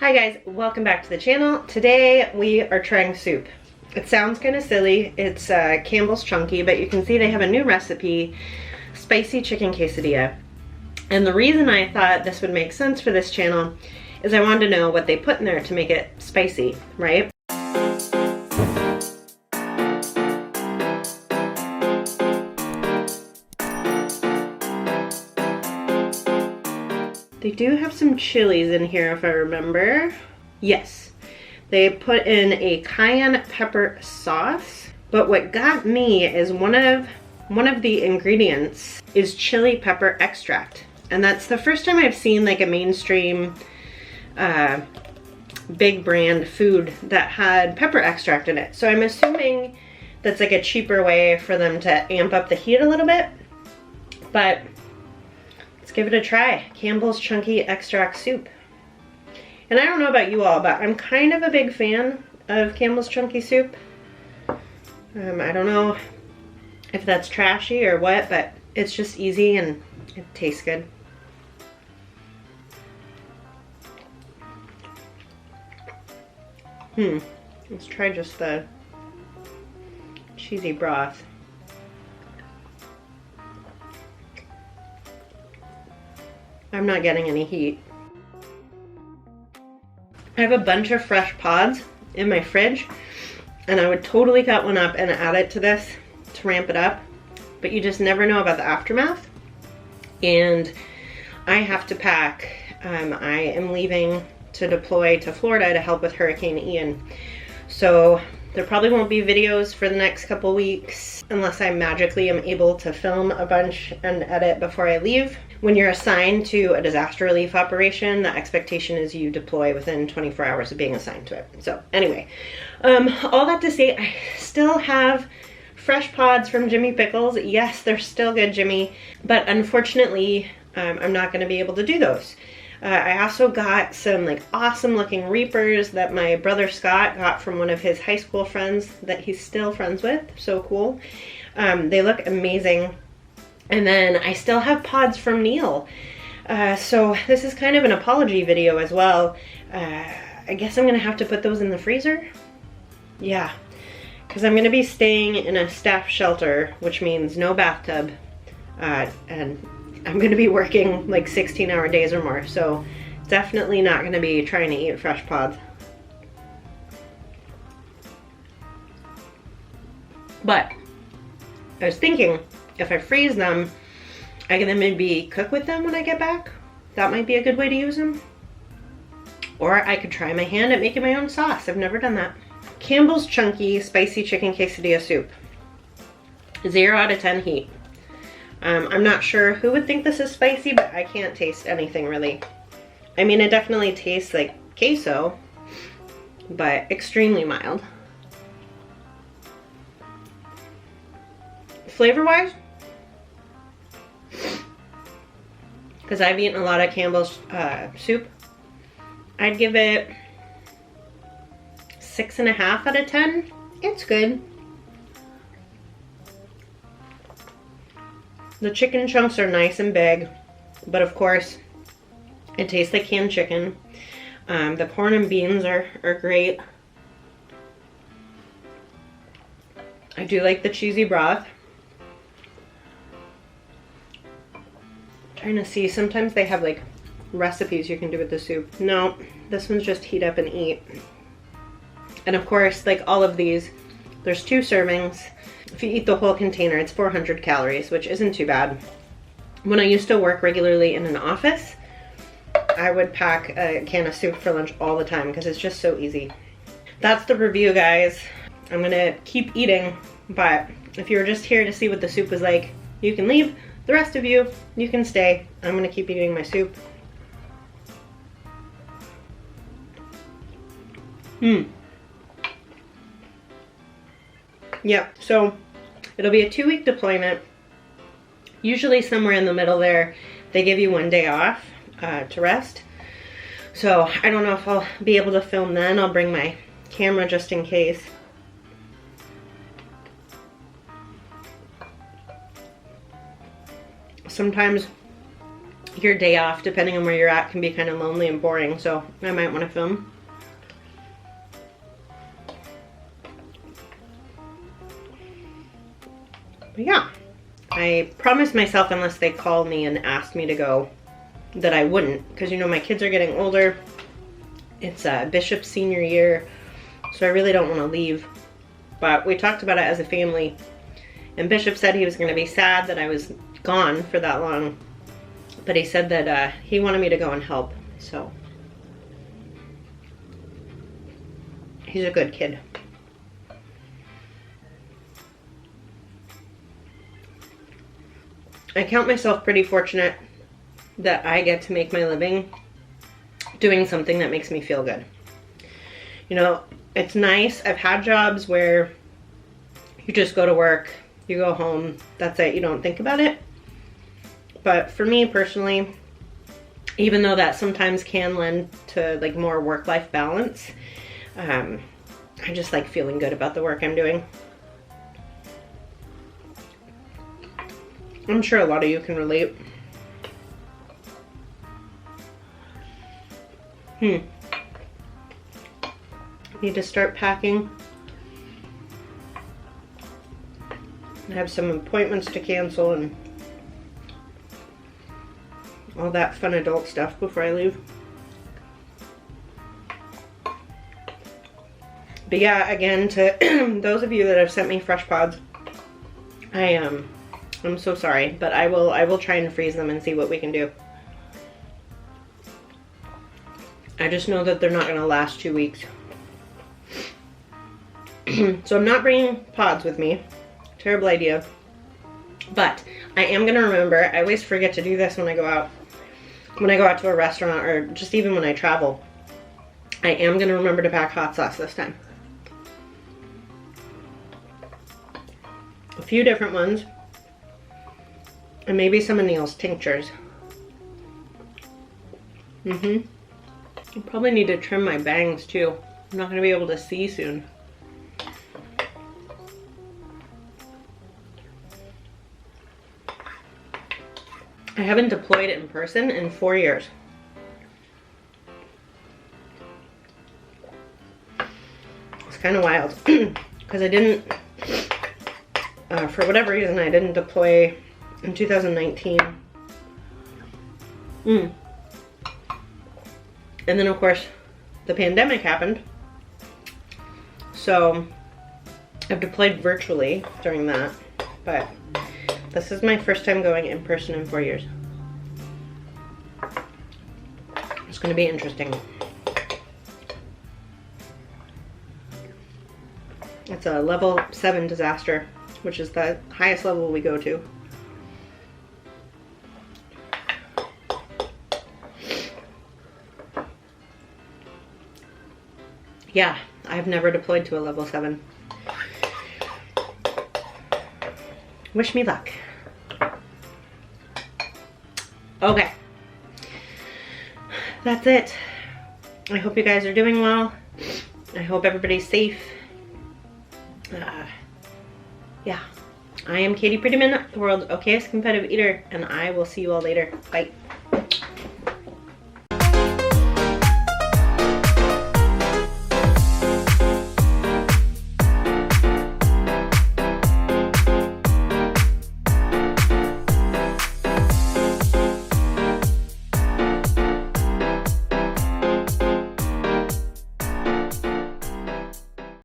Hi guys, welcome back to the channel. Today we are trying soup. It sounds kind of silly. It's Campbell's Chunky, but you can see they have a new recipe, spicy chicken quesadilla. And the reason I thought this would make sense for this channel is I wanted to know what they put in there to make it spicy, right? They do have some chilies in here if I remember. Yes, they put in a cayenne pepper sauce, but what got me is one of the ingredients is chili pepper extract. And that's the first time I've seen like a mainstream big brand food that had pepper extract in it. So I'm assuming that's like a cheaper way for them to amp up the heat a little bit, but let's give it a try. Campbell's Chunky Extract Soup. And I don't know about you all, but I'm kind of a big fan of Campbell's Chunky Soup. I don't know if that's trashy or what, but it's just easy and it tastes good. Let's try just the cheesy broth. I'm not getting any heat. I have a bunch of fresh pods in my fridge, and I would totally cut one up and add it to this to ramp it up, but you just never know about the aftermath. And I have to pack. I am leaving to deploy to Florida to help with Hurricane Ian. So there probably won't be videos for the next couple weeks unless I magically am able to film a bunch and edit before I leave. When you're assigned to a disaster relief operation, the expectation is you deploy within 24 hours of being assigned to it. So anyway, all that to say, I still have fresh pods from Jimmy Pickles. Yes, they're still good, Jimmy, but unfortunately, I'm not gonna be able to do those. I also got some like awesome looking Reapers that my brother Scott got from one of his high school friends that he's still friends with. So cool. They look amazing. And then I still have pods from Neil. So this is kind of an apology video as well. I guess I'm gonna have to put those in the freezer. Yeah, because I'm gonna be staying in a staff shelter, which means no bathtub. And I'm gonna be working like 16-hour days or more, so definitely not gonna be trying to eat fresh pods. But I was thinking, if I freeze them, I can then maybe cook with them when I get back. That might be a good way to use them. Or I could try my hand at making my own sauce. I've never done that. Campbell's Chunky Spicy Chicken Quesadilla Soup. 0 out of 10 heat. I'm not sure who would think this is spicy, but I can't taste anything really. I mean, it definitely tastes like queso, but extremely mild. Flavor-wise, because I've eaten a lot of Campbell's soup, I'd give it 6.5 out of 10. It's good. The chicken chunks are nice and big, but of course, it tastes like canned chicken. The corn and beans are great. I do like the cheesy broth. Trying to see, sometimes they have like recipes you can do with the soup. No, this one's just heat up and eat. And of course, like all of these, there's 2 servings. If you eat the whole container, it's 400 calories, which isn't too bad. When I used to work regularly in an office, I would pack a can of soup for lunch all the time because it's just so easy. That's the review, guys. I'm gonna keep eating, but if you were just here to see what the soup was like, you can leave. The rest of you, you can stay. I'm gonna keep eating my soup. Yeah, so it'll be a 2-week deployment. Usually somewhere in the middle there, they give you 1 day off to rest. So I don't know if I'll be able to film then. I'll bring my camera just in case. Sometimes your day off, depending on where you're at, can be kind of lonely and boring, so I might want to film. But yeah, I promised myself unless they called me and asked me to go that I wouldn't, because you know my kids are getting older. It's Bishop's senior year, so I really don't want to leave. But we talked about it as a family, and Bishop said he was going to be sad that I was gone for that long, but he said that he wanted me to go and help, so he's a good kid. I count myself pretty fortunate that I get to make my living doing something that makes me feel good. You know, it's nice. I've had jobs where you just go to work, you go home, that's it, you don't think about it. But for me personally, even though that sometimes can lend to like more work-life balance, I just like feeling good about the work I'm doing. I'm sure a lot of you can relate. Need to start packing. I have some appointments to cancel and all that fun adult stuff before I leave. But yeah, again, to those of you that have sent me fresh pods, I'm so sorry, but I will try and freeze them and see what we can do. I just know that they're not gonna last 2 weeks. So I'm not bringing pods with me. Terrible idea. But I am gonna remember, I always forget to do this when I go out. When I go out to a restaurant or just even when I travel, I am gonna remember to pack hot sauce this time. A few different ones. And maybe some of Neil's tinctures. I probably need to trim my bangs too. I'm not gonna be able to see soon. I haven't deployed in person in 4 years. It's kind of wild because I didn't, for whatever reason, I didn't deploy in 2019. And then of course the pandemic happened. So I've deployed virtually during that, but this is my first time going in person in 4 years. It's gonna be interesting. It's a level 7 disaster, which is the highest level we go to. Yeah, I've never deployed to a level 7. Wish me luck. Okay. That's it. I hope you guys are doing well. I hope everybody's safe. Yeah. I am Katie Prettyman, the world's okayest competitive eater, and I will see you all later. Bye.